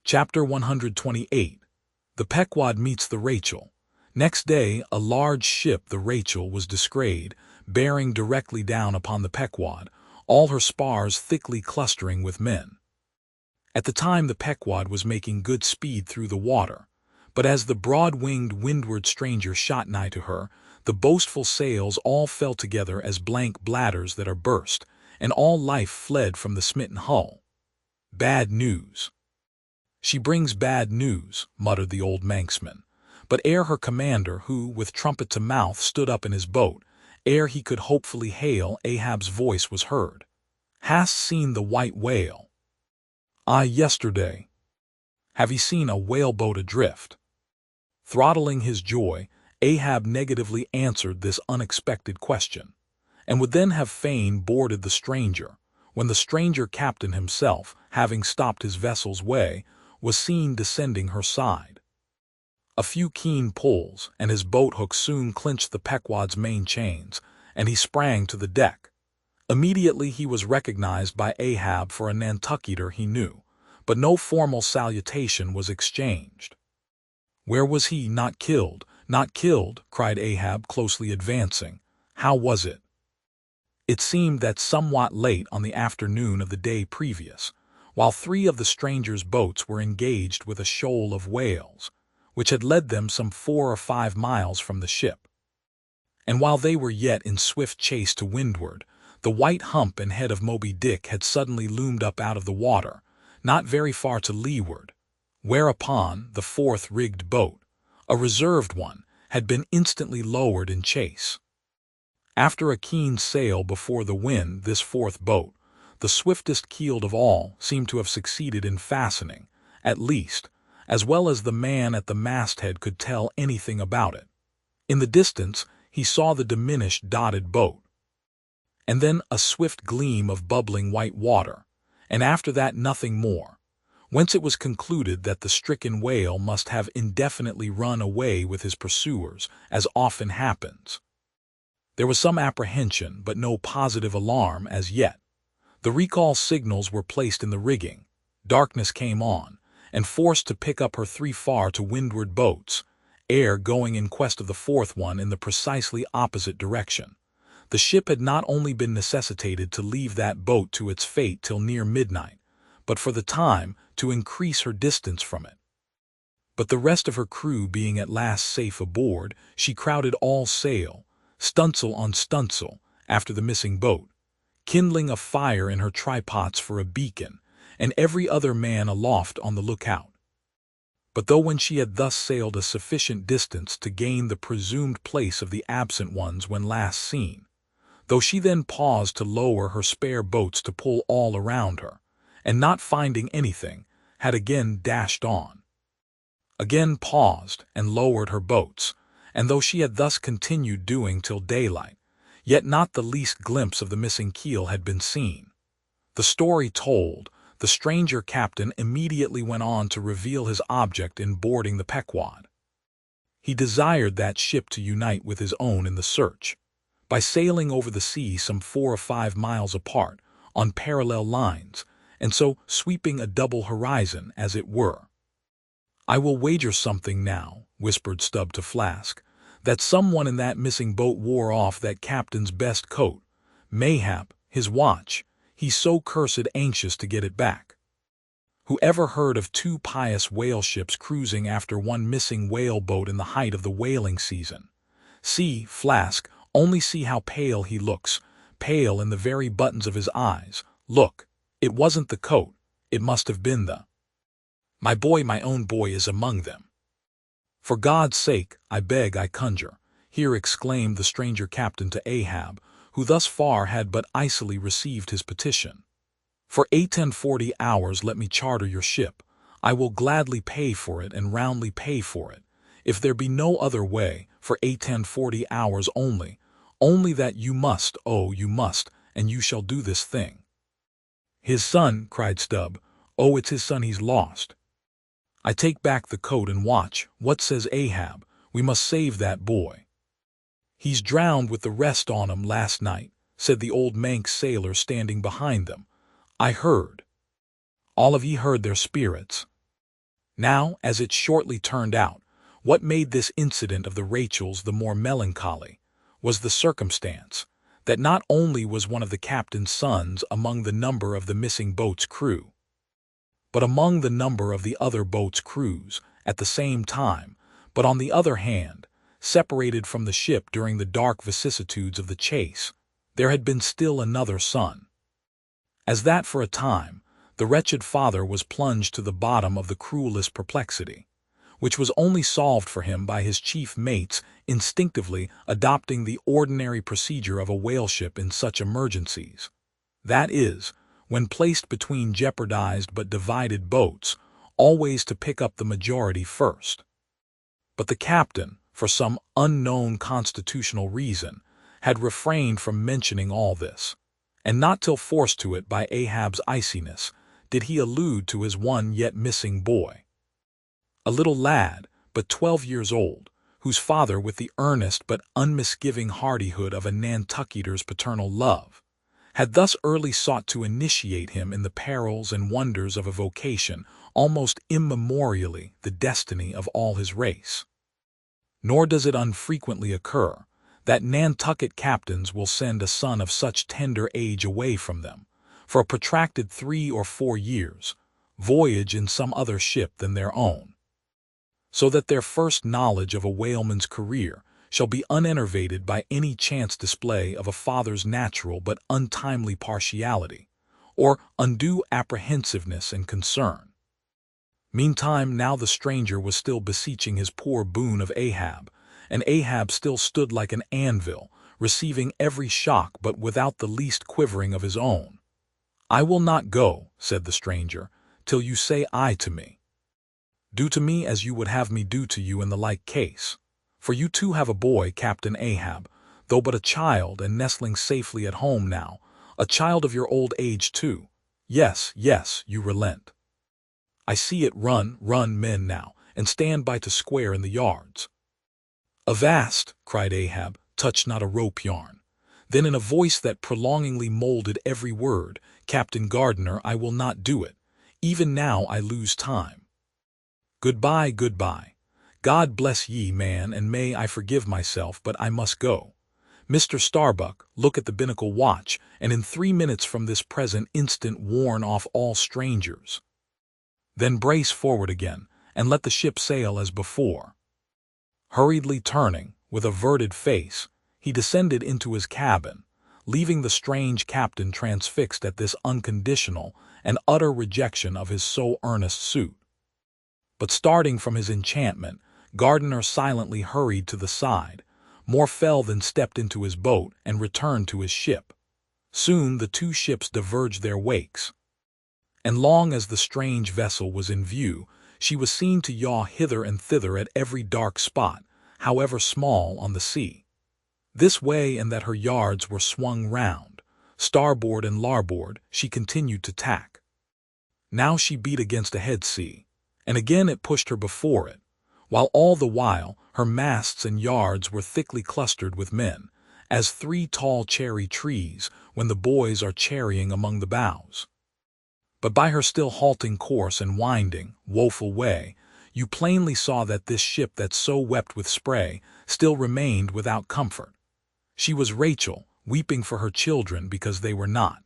Chapter 128. The Pequod meets the Rachel. Next day, a large ship, the Rachel, was descried, bearing directly down upon the Pequod, all her spars thickly clustering with men. At the time the Pequod was making good speed through the water, but as the broad-winged windward stranger shot nigh to her, the boastful sails all fell together as blank bladders that are burst, and all life fled from the smitten hull. Bad news. "She brings bad news," muttered the old Manxman. But ere her commander, who, with trumpet to mouth, stood up in his boat, ere he could hopefully hail, Ahab's voice was heard. "Hast seen the white whale?" "Aye, yesterday." "Have ye seen a whaleboat adrift?" Throttling his joy, Ahab negatively answered this unexpected question, and would then have fain boarded the stranger, when the stranger captain himself, having stopped his vessel's way, was seen descending her side. A few keen pulls, and his boat-hook soon clinched the Pequod's main chains, and he sprang to the deck. Immediately he was recognized by Ahab for a Nantucketer he knew, but no formal salutation was exchanged. "Where was he? Not killed, not killed," cried Ahab, closely advancing. "How was it?" It seemed that somewhat late on the afternoon of the day previous, while three of the stranger's boats were engaged with a shoal of whales, which had led them some 4 or 5 miles from the ship. And while they were yet in swift chase to windward, the white hump and head of Moby Dick had suddenly loomed up out of the water, not very far to leeward, whereupon the fourth rigged boat, a reserved one, had been instantly lowered in chase. After a keen sail before the wind, this fourth boat, the swiftest keeled of all, seemed to have succeeded in fastening, at least, as well as the man at the masthead could tell anything about it. In the distance he saw the diminished dotted boat, and then a swift gleam of bubbling white water, and after that nothing more, whence it was concluded that the stricken whale must have indefinitely run away with his pursuers, as often happens. There was some apprehension, but no positive alarm as yet. The recall signals were placed in the rigging. Darkness came on, and forced to pick up her 3 far to windward boats, ere going in quest of the fourth one in the precisely opposite direction. The ship had not only been necessitated to leave that boat to its fate till near midnight, but for the time to increase her distance from it. But the rest of her crew being at last safe aboard, she crowded all sail, stunsail on stunsail, after the missing boat, kindling a fire in her trypots for a beacon, and every other man aloft on the lookout. But though when she had thus sailed a sufficient distance to gain the presumed place of the absent ones when last seen, though she then paused to lower her spare boats to pull all around her, and not finding anything, had again dashed on, again paused and lowered her boats, and though she had thus continued doing till daylight, yet not the least glimpse of the missing keel had been seen. The story told, the stranger captain immediately went on to reveal his object in boarding the Pequod. He desired that ship to unite with his own in the search, by sailing over the sea some 4 or 5 miles apart, on parallel lines, and so sweeping a double horizon, as it were. "I will wager something now," whispered Stubb to Flask, "that someone in that missing boat wore off that captain's best coat, mayhap his watch, he's so cursed anxious to get it back. Who ever heard of 2 pious whale ships cruising after one missing whale boat in the height of the whaling season? See, Flask, only see how pale he looks, pale in the very buttons of his eyes. Look, it wasn't the coat, it must have been the— My boy, my own boy, is among them." "For God's sake, I beg, I conjure," here exclaimed the stranger captain to Ahab, who thus far had but icily received his petition. "For 840 hours let me charter your ship. I will gladly pay for it and roundly pay for it, if there be no other way, for 840 hours only that you must, oh, you must, and you shall do this thing." "His son," cried Stubb. "Oh, it's his son he's lost." "I take back the coat and watch. What says Ahab? We must save that boy." "He's drowned with the rest on 'em last night," said the old Manx sailor standing behind them. "I heard." "All of ye heard their spirits?" Now, as it shortly turned out, what made this incident of the Rachels the more melancholy was the circumstance that not only was one of the captain's sons among the number of the missing boat's crew, but among the number of the other boat's crews at the same time, but on the other hand, separated from the ship during the dark vicissitudes of the chase, there had been still another son. As that for a time, the wretched father was plunged to the bottom of the cruelest perplexity, which was only solved for him by his chief mates instinctively adopting the ordinary procedure of a whaleship in such emergencies. That is, when placed between jeopardized but divided boats, always to pick up the majority first. But the captain, for some unknown constitutional reason, had refrained from mentioning all this, and not till forced to it by Ahab's iciness did he allude to his one yet missing boy. A little lad, but 12 years old, whose father, with the earnest but unmisgiving hardihood of a Nantucketer's paternal love, had thus early sought to initiate him in the perils and wonders of a vocation almost immemorially the destiny of all his race. Nor does it unfrequently occur that Nantucket captains will send a son of such tender age away from them, for a protracted 3 or 4 years, voyage in some other ship than their own, so that their first knowledge of a whaleman's career shall be unenervated by any chance display of a father's natural but untimely partiality, or undue apprehensiveness and concern. Meantime, now the stranger was still beseeching his poor boon of Ahab, and Ahab still stood like an anvil, receiving every shock but without the least quivering of his own. "I will not go," said the stranger, "till you say aye to me. Do to me as you would have me do to you in the like case. For you too have a boy, Captain Ahab, though but a child and nestling safely at home now, a child of your old age too. Yes, yes, you relent. I see it run men now, and stand by to square in the yards." "Avast!" cried Ahab, "touch not a rope yarn." Then in a voice that prolongingly molded every word, "Captain Gardiner, I will not do it. Even now I lose time. Goodbye, goodbye. God bless ye, man, and may I forgive myself, but I must go. Mr. Starbuck, look at the binnacle watch, and in 3 minutes from this present instant warn off all strangers. Then brace forward again, and let the ship sail as before." Hurriedly turning, with averted face, he descended into his cabin, leaving the strange captain transfixed at this unconditional and utter rejection of his so earnest suit. But starting from his enchantment, Gardiner silently hurried to the side, more fell than stepped into his boat, and returned to his ship. Soon the two ships diverged their wakes, and long as the strange vessel was in view, she was seen to yaw hither and thither at every dark spot, however small, on the sea. This way and that her yards were swung round, starboard and larboard, she continued to tack. Now she beat against a head sea, and again it pushed her before it, while all the while her masts and yards were thickly clustered with men, as 3 tall cherry trees when the boys are cherrying among the boughs. But by her still halting course and winding, woeful way, you plainly saw that this ship that so wept with spray still remained without comfort. She was Rachel, weeping for her children because they were not.